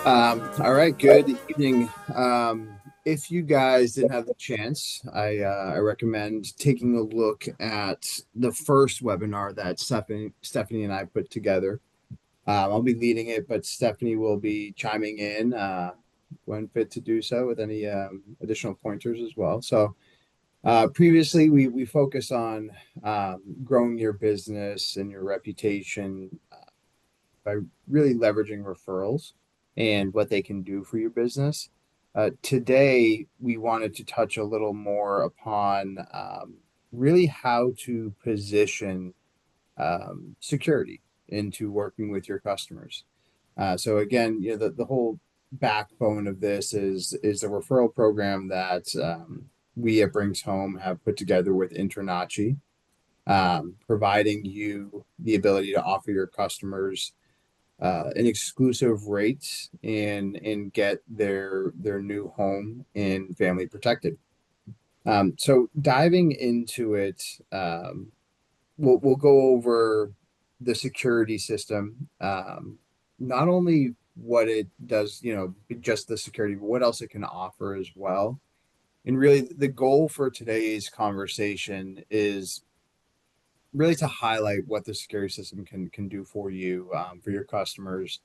All right, good evening. If you guys didn't have the chance, I recommend taking a look at the first webinar that Stephanie and I put together. I'll be leading it, but Stephanie will be chiming in when fit to do so with any additional pointers as well. So previously, we focused on growing your business and your reputation by really leveraging referrals and what they can do for your business. Today, we wanted to touch a little more upon really how to position security into working with your customers. So again, the whole backbone of this is the referral program that we at Brinks Home have put together with InterNACHI, providing you the ability to offer your customers an exclusive rate and get their new home and family protected. So diving into it, we'll go over the security system, not only what it does, just the security, but what else it can offer as well. And really, the goal for today's conversation is really to highlight what the security system can do for you, for your customers,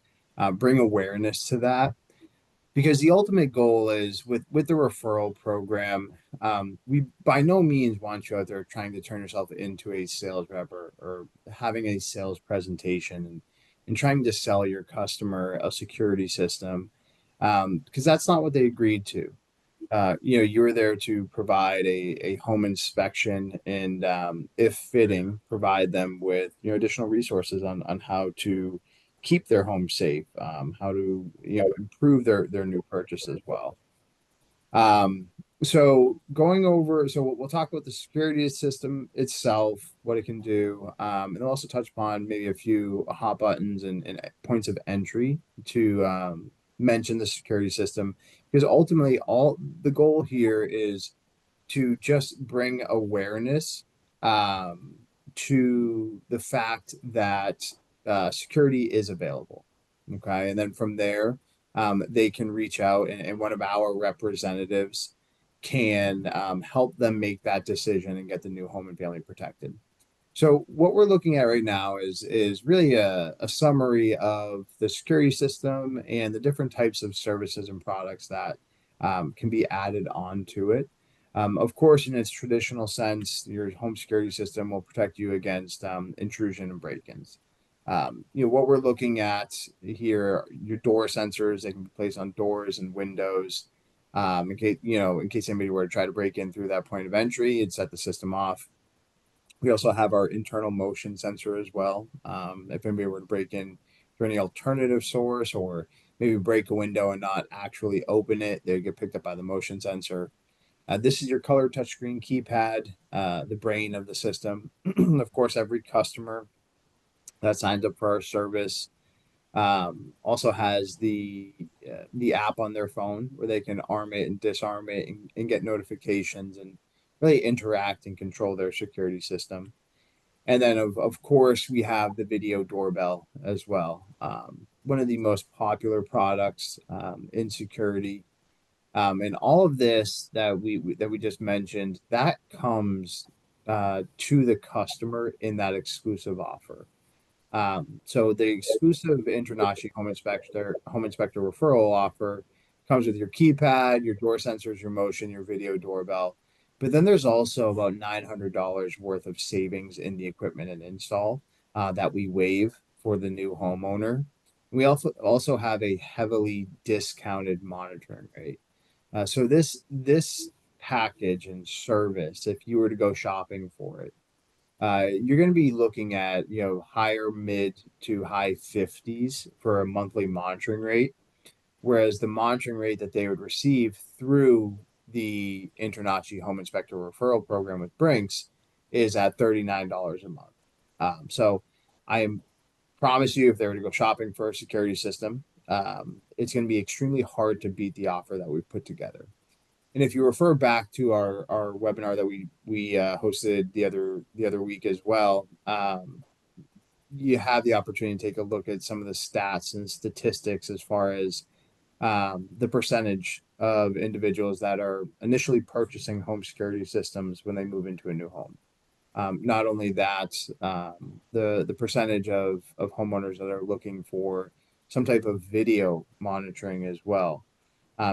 bring awareness to that. Because the ultimate goal is with the referral program, we by no means want you out there trying to turn yourself into a sales rep or having a sales presentation and trying to sell your customer a security system, because that's not what they agreed to. You were there to provide a home inspection and, if fitting, provide them with, additional resources on how to keep their home safe, how to, improve their new purchase as well. Um, so going over, so we'll talk about the security system itself, what it can do, and we'll also touch upon maybe a few hot buttons and points of entry to mention the security system, because ultimately all the goal here is to just bring awareness to the fact that security is available. Okay. And then from there, they can reach out and one of our representatives can help them make that decision and get the new home and family protected. So what we're looking at right now is really a summary of the security system and the different types of services and products that can be added onto it. Of course, in its traditional sense, your home security system will protect you against intrusion and break-ins. What we're looking at here, your door sensors, they can be placed on doors and windows. In case anybody were to try to break in through that point of entry, it'd set the system off. We also have our internal motion sensor as well. If anybody were to break in through any alternative source or maybe break a window and not actually open it, they get picked up by the motion sensor. This is your color touchscreen keypad, the brain of the system. Of course, every customer that signs up for our service also has the app on their phone where they can arm it and disarm it and get notifications and really interact and control their security system. And then, of course, we have the video doorbell as well. One of the most popular products in security. And all of this that we just mentioned, that comes to the customer in that exclusive offer. So the exclusive InterNACHI home inspector referral offer comes with your keypad, your door sensors, your motion, your video doorbell. But then there's also about $900 worth of savings in the equipment and install that we waive for the new homeowner. We also have a heavily discounted monitoring rate. So this package and service, if you were to go shopping for it, you're going to be looking at, higher mid to high 50s for a monthly monitoring rate, whereas the monitoring rate that they would receive through the InterNACHI Home Inspector Referral Program with Brinks is at $39 a month. So I promise you, if they were to go shopping for a security system, it's going to be extremely hard to beat the offer that we've put together. And if you refer back to our webinar that we hosted the other week as well, you have the opportunity to take a look at some of the stats and statistics as far as the percentage of individuals that are initially purchasing home security systems when they move into a new home. Not only that, the percentage of homeowners that are looking for some type of video monitoring as well.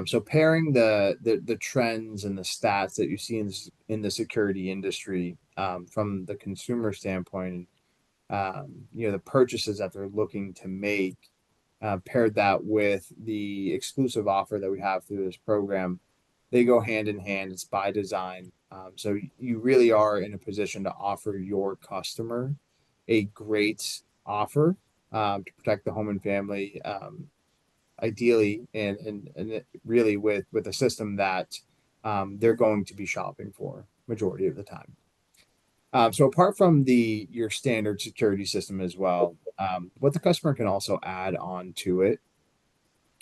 So pairing the trends and the stats that you see in the security industry, from the consumer standpoint, the purchases that they're looking to make, paired that with the exclusive offer that we have through this program, they go hand in hand. It's by design. So you really are in a position to offer your customer a great offer, to protect the home and family, ideally, and really with a system that, they're going to be shopping for majority of the time. So apart from your standard security system as well, what the customer can also add on to it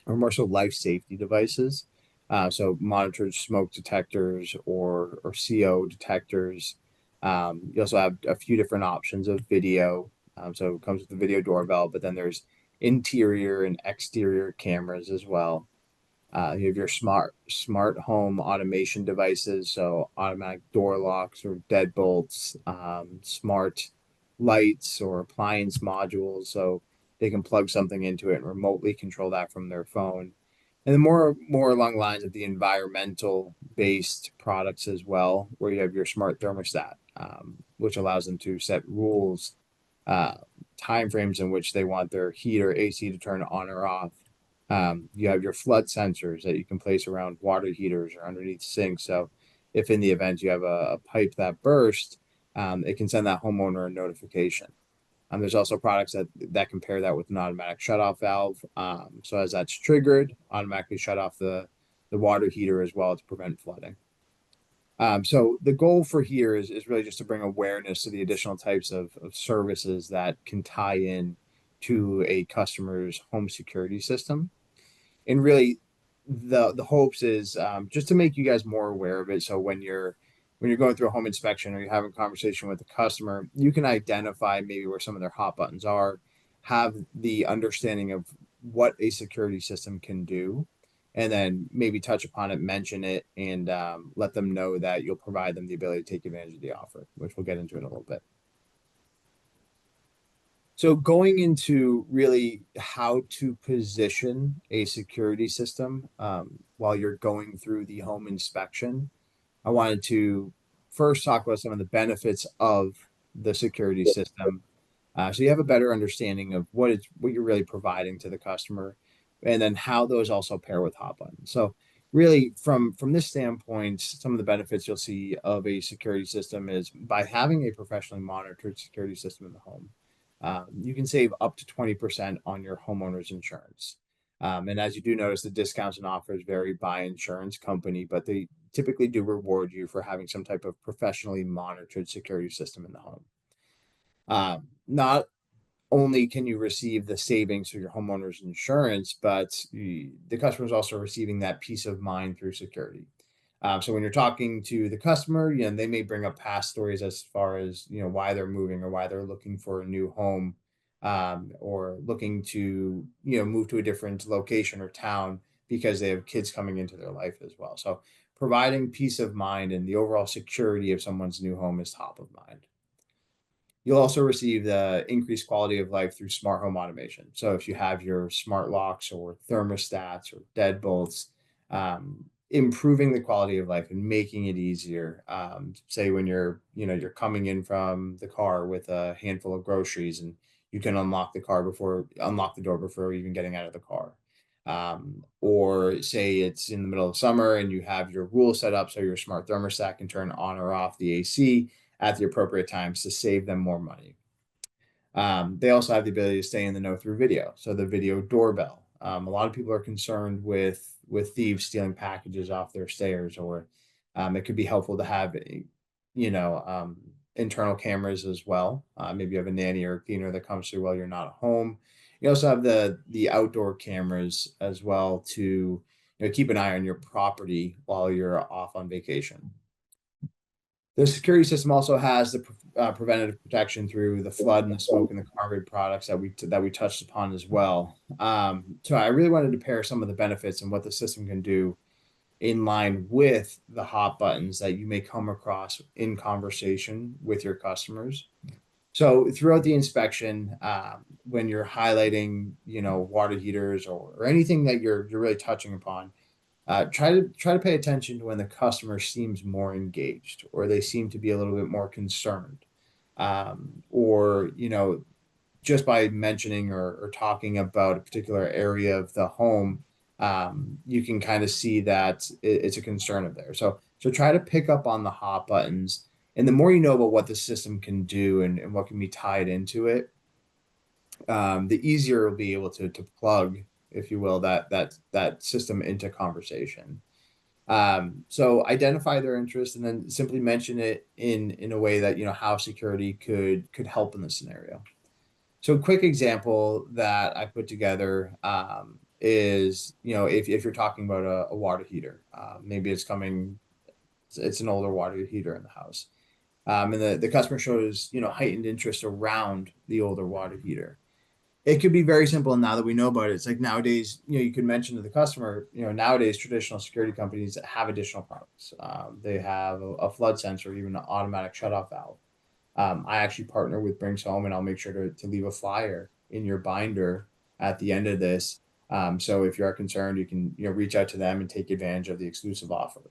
are more so life safety devices. So monitored smoke detectors or CO detectors. You also have a few different options of video. So it comes with the video doorbell, but then there's interior and exterior cameras as well. You have your smart home automation devices, so automatic door locks or deadbolts, smart lights or appliance modules, so they can plug something into it and remotely control that from their phone. And then more along the lines of the environmental based products as well, where you have your smart thermostat, which allows them to set rules, uh, time frames in which they want their heat or AC to turn on or off. You have your flood sensors that you can place around water heaters or underneath sinks. So, if in the event you have a pipe that burst, it can send that homeowner a notification. There's also products that can pair that with an automatic shutoff valve. So as that's triggered, automatically shut off the water heater as well to prevent flooding. So the goal for here is really just to bring awareness to the additional types of services that can tie in to a customer's home security system. And really, the hopes is, just to make you guys more aware of it. So when you're going through a home inspection or you're having a conversation with the customer, you can identify maybe where some of their hot buttons are, have the understanding of what a security system can do, and then maybe touch upon it, mention it, and, let them know that you'll provide them the ability to take advantage of the offer, which we'll get into in a little bit. So going into really how to position a security system, while you're going through the home inspection, I wanted to first talk about some of the benefits of the security system, so you have a better understanding of what you're really providing to the customer, and then how those also pair with hot buttons. So really, from this standpoint, some of the benefits you'll see of a security system is by having a professionally monitored security system in the home. You can save up to 20% on your homeowner's insurance. And as you do notice, the discounts and offers vary by insurance company, but they typically do reward you for having some type of professionally monitored security system in the home. Not only can you receive the savings for your homeowner's insurance, but the customer is also receiving that peace of mind through security. So when you're talking to the customer, they may bring up past stories as far as why they're moving or why they're looking for a new home, or looking to move to a different location or town because they have kids coming into their life as well. So providing peace of mind and the overall security of someone's new home is top of mind. You'll also receive the increased quality of life through smart home automation. So if you have your smart locks or thermostats or deadbolts, improving the quality of life and making it easier. Say when you're coming in from the car with a handful of groceries, and you can unlock the door before even getting out of the car. Or say it's in the middle of summer and you have your rule set up so your smart thermostat can turn on or off the AC at the appropriate times to save them more money. They also have the ability to stay in the know through video. So the video doorbell. A lot of people are concerned with thieves stealing packages off their stairs, or it could be helpful to have, internal cameras as well. Maybe you have a nanny or a cleaner that comes through while you're not home. You also have the outdoor cameras as well to keep an eye on your property while you're off on vacation. The security system also has preventative protection through the flood and the smoke and the carbon products that we touched upon as well. So I really wanted to pair some of the benefits and what the system can do in line with the hot buttons that you may come across in conversation with your customers. So throughout the inspection, when you're highlighting, water heaters or anything that you're really touching upon, try to pay attention to when the customer seems more engaged or they seem to be a little bit more concerned, or just by mentioning or talking about a particular area of the home, you can kind of see that it's a concern of theirs. So try to pick up on the hot buttons, and the more you know about what the system can do and what can be tied into it, the easier it'll be able to plug, if you will, that system into conversation. So identify their interest and then simply mention it in a way that how security could help in the scenario. So a quick example that I put together, is, if you're talking about a water heater, maybe it's an older water heater in the house. And the customer shows, heightened interest around the older water heater. It could be very simple now that we know about it. It's like nowadays, you could mention to the customer, nowadays traditional security companies that have additional products. They have a flood sensor, even an automatic shutoff valve. I actually partner with Brinks Home, and I'll make sure to leave a flyer in your binder at the end of this. So if you are concerned, you can reach out to them and take advantage of the exclusive offer.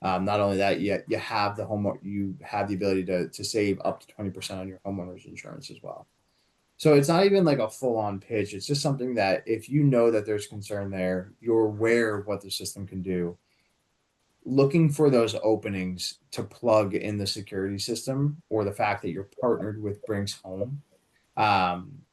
Not only that, you have the ability to save up to 20% on your homeowner's insurance as well. So it's not even like a full-on pitch. It's just something that if you know that there's concern there, you're aware of what the system can do. Looking for those openings to plug in the security system, or the fact that you're partnered with Brinks Home,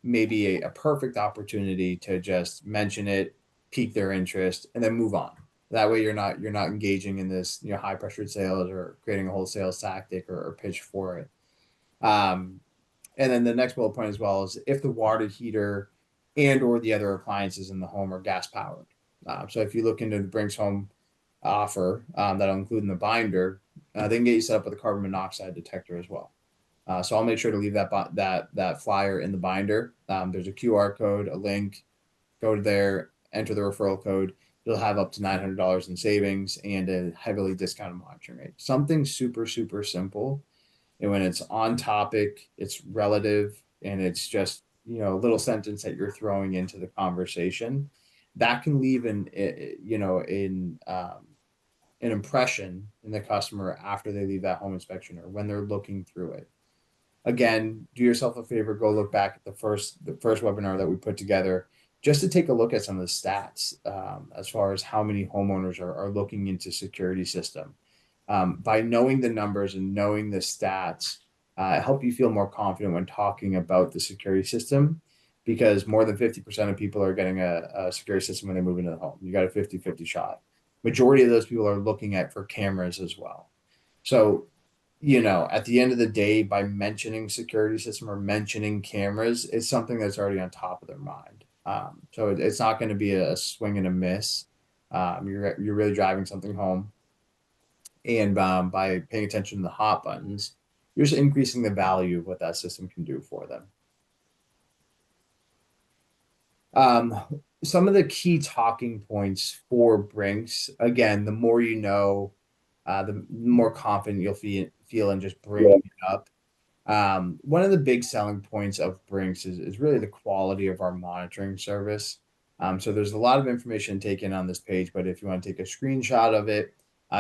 may be a perfect opportunity to just mention it, pique their interest, and then move on. That way you're not engaging in this high pressured sales or creating a whole sales tactic or pitch for it. And then the next bullet point as well is if the water heater and or the other appliances in the home are gas powered. So if you look into the Brinks Home offer, that'll include in the binder, they can get you set up with a carbon monoxide detector as well. So I'll make sure to leave that flyer in the binder. There's a QR code, a link. Go to there, enter the referral code. You'll have up to $900 in savings and a heavily discounted monitoring rate. Something super, super simple. And when it's on topic, it's relative, and it's just, a little sentence that you're throwing into the conversation, that can leave an impression in the customer after they leave that home inspection or when they're looking through it. Again, do yourself a favor, go look back at the first webinar that we put together, just to take a look at some of the stats, as far as how many homeowners are looking into security system. By knowing the numbers and knowing the stats, help you feel more confident when talking about the security system, because more than 50% of people are getting a security system when they move into the home. You got a 50-50 shot. Majority of those people are looking for cameras as well. So, at the end of the day, by mentioning security system or mentioning cameras, it's something that's already on top of their mind. So it's not going to be a swing and a miss. You're really driving something home. And by paying attention to the hot buttons, you're just increasing the value of what that system can do for them. Some of the key talking points for Brinks, again, the more you know, the more confident you'll feel in just bringing it up. One of the big selling points of Brinks is really the quality of our monitoring service. So there's a lot of information taken on this page, but if you want to take a screenshot of it,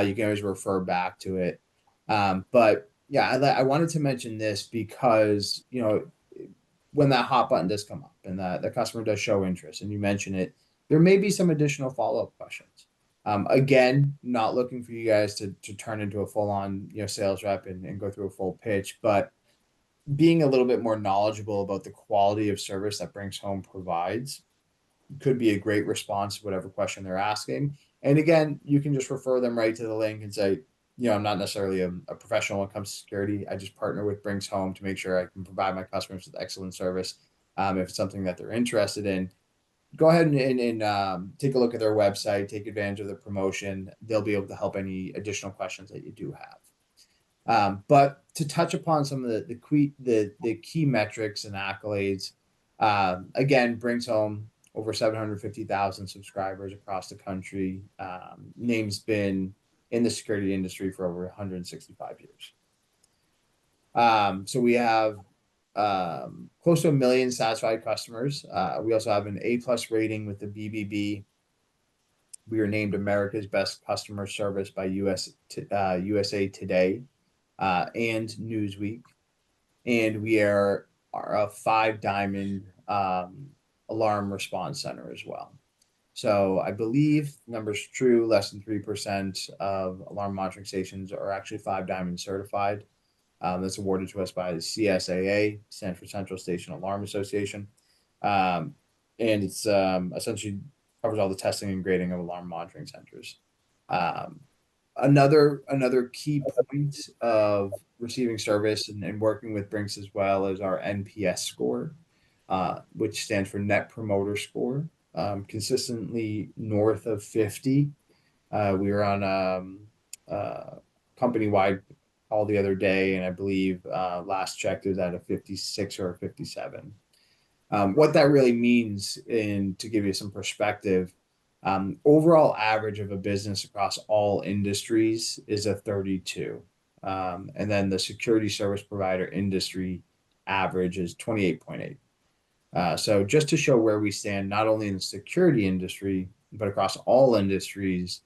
you can always refer back to it. But yeah, I wanted to mention this because, when that hot button does come up and the customer does show interest and you mention it, there may be some additional follow-up questions. Again, not looking for you guys to turn into a full-on, sales rep and go through a full pitch, but being a little bit more knowledgeable about the quality of service that Brinks Home provides could be a great response to whatever question they're asking. And again, you can just refer them right to the link and say, I'm not necessarily a professional when it comes to security. I just partner with Brinks Home to make sure I can provide my customers with excellent service. If it's something that they're interested in, go ahead and take a look at their website, take advantage of the promotion. They'll be able to help any additional questions that you do have. But to touch upon some of the key metrics and accolades, again, Brinks Home over 750,000 subscribers across the country. Name's been in the security industry for over 165 years. So we have close to 1 million satisfied customers. We also have an A+ rating with the BBB. We are named America's Best Customer Service by USA Today and Newsweek. And we are a 5-diamond alarm response center as well. So I believe numbers true, less than 3% of alarm monitoring stations are actually 5-diamond certified. That's awarded to us by the CSAA, stands for Central Station Alarm Association. And it's essentially covers all the testing and grading of alarm monitoring centers. Another key point of receiving service and working with Brinks as well is our NPS score, which stands for Net Promoter Score, consistently north of 50. We were on company-wide call the other day, and I believe last checked it was at a 56 or a 57. What that really means, and to give you some perspective, overall average of a business across all industries is a 32. And then the security service provider industry average is 28.8. So just to show where we stand, not only in the security industry, but across all industries,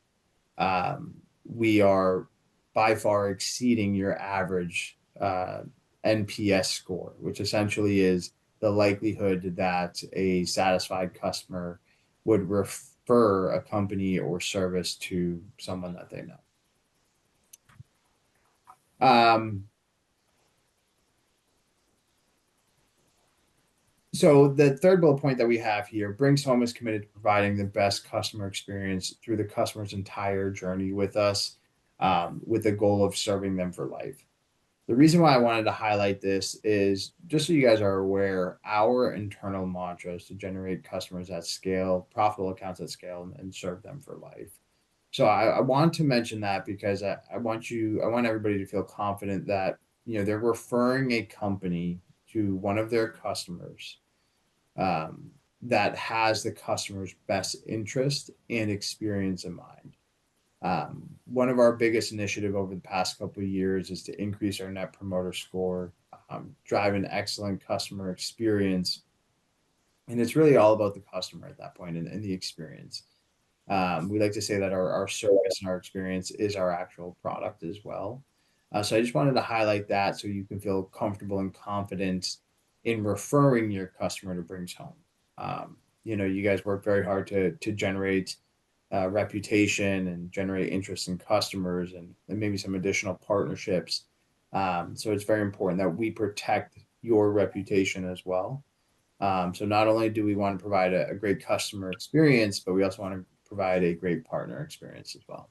we are by far exceeding your average NPS score, which essentially is the likelihood that a satisfied customer would refer a company or service to someone that they know. So the third bullet point that we have here, Brinks Home is committed to providing the best customer experience through the customer's entire journey with us, with the goal of serving them for life. The reason why I wanted to highlight this is just so you guys are aware, our internal mantra is to generate customers at scale, profitable accounts at scale, and serve them for life. So I want to mention that because I want everybody to feel confident that they're referring a company to one of their customers that has the customer's best interest and experience in mind. One of our biggest initiative over the past couple of years is to increase our Net Promoter Score, drive an excellent customer experience. And it's really all about the customer at that point and the experience. We like to say that our service and our experience is our actual product as well. So I just wanted to highlight that so you can feel comfortable and confident in referring your customer to Brinks Home. You guys work very hard to generate reputation and generate interest in customers and maybe some additional partnerships. So it's very important that we protect your reputation as well. So not only do we want to provide a great customer experience, but we also want to provide a great partner experience as well.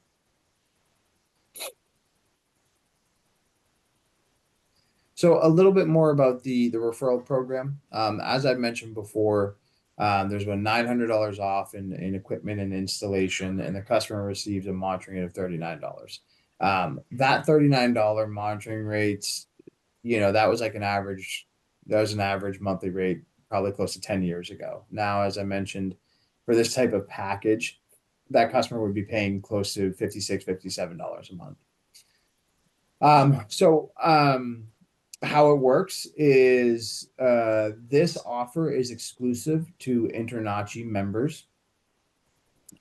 So a little bit more about the referral program. As I've mentioned before, there's about $900 off in equipment and installation, and the customer receives a monitoring rate of $39. That $39 monitoring rate, that was an average monthly rate probably close to 10 years ago. Now, as I mentioned, for this type of package, that customer would be paying close to $56, $57 a month. How it works is this offer is exclusive to InterNACHI members.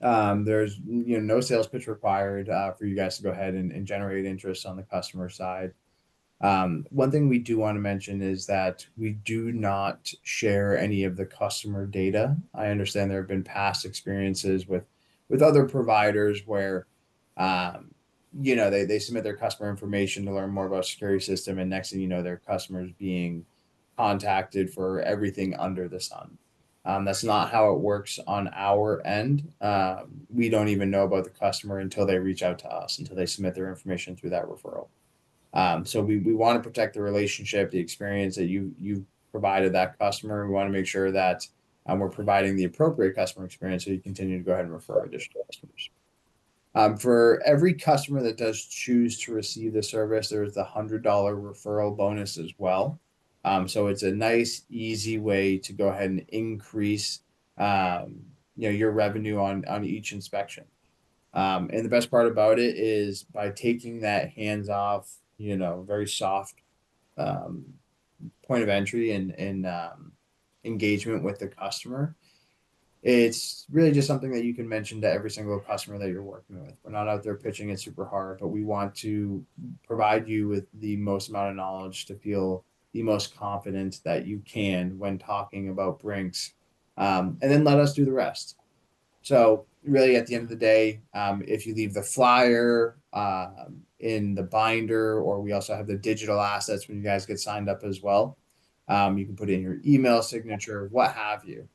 There's no sales pitch required for you guys to go ahead and generate interest on the customer side. One thing we do want to mention is that we do not share any of the customer data. I understand there have been past experiences with other providers where they submit their customer information to learn more about security system, and next thing you know, their customers being contacted for everything under the sun. That's not how it works on our end. We don't even know about the customer until they reach out to us, until they submit their information through that referral. So we want to protect the relationship, the experience that you've provided that customer. We want to make sure that we're providing the appropriate customer experience so you continue to go ahead and refer additional customers. For every customer that does choose to receive the service, there's the $100 referral bonus as well. So it's a nice, easy way to go ahead and increase, your revenue on each inspection. And the best part about it is by taking that hands off, very soft um, point of entry and engagement with the customer. It's really just something that you can mention to every single customer that you're working with. We're not out there pitching it super hard, but we want to provide you with the most amount of knowledge to feel the most confident that you can when talking about Brinks. And then let us do the rest. So really, at the end of the day, if you leave the flyer in the binder, or we also have the digital assets when you guys get signed up as well, you can put in your email signature, what have you.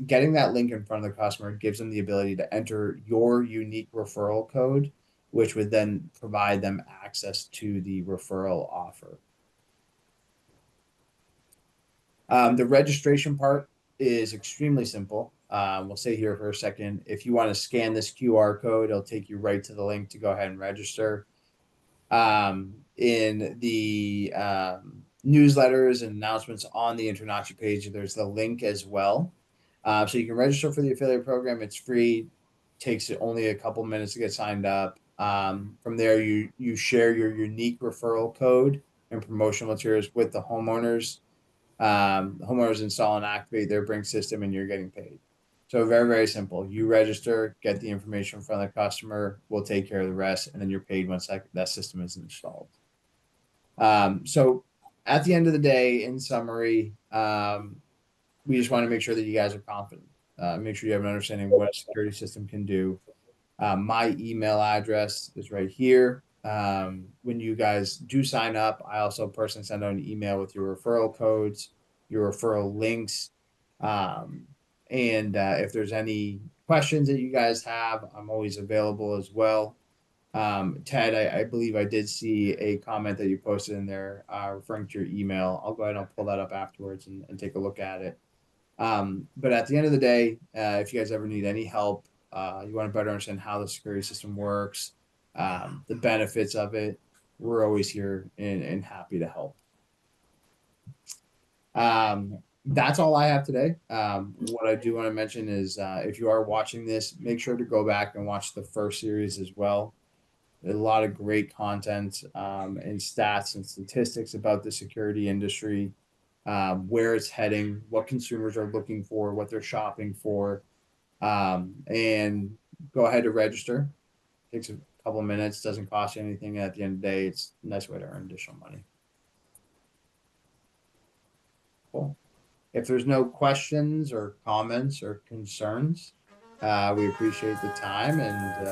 Getting that link in front of the customer gives them the ability to enter your unique referral code, which would then provide them access to the referral offer. The registration part is extremely simple. We'll stay here for a second. If you want to scan this QR code, it'll take you right to the link to go ahead and register. In the newsletters and announcements on the InterNACHI page, there's the link as well. So you can register for the affiliate program. It's free. Takes only a couple minutes to get signed up. From there, you share your unique referral code and promotional materials with the homeowners. Homeowners install and activate their Brinks system, and you're getting paid. So very, very simple. You register, get the information from the customer, we'll take care of the rest, and then you're paid once that system is installed. So at the end of the day, in summary, we just want to make sure that you guys are confident. Make sure you have an understanding of what a security system can do. My email address is right here. When you guys do sign up, I also personally send out an email with your referral codes, your referral links. And if there's any questions that you guys have, I'm always available as well. Ted, I believe I did see a comment that you posted in there referring to your email. I'll go ahead and I'll pull that up afterwards and take a look at it. But at the end of the day, if you guys ever need any help, you want to better understand how the security system works, the benefits of it, we're always here and happy to help. That's all I have today. What I do want to mention is if you are watching this, make sure to go back and watch the first series as well. There's a lot of great content and stats and statistics about the security industry, where it's heading, what consumers are looking for, what they're shopping for, and go ahead to register. Takes a couple of minutes, doesn't cost you anything. At the end of the day, it's a nice way to earn additional money. Cool. If there's no questions or comments or concerns, we appreciate the time and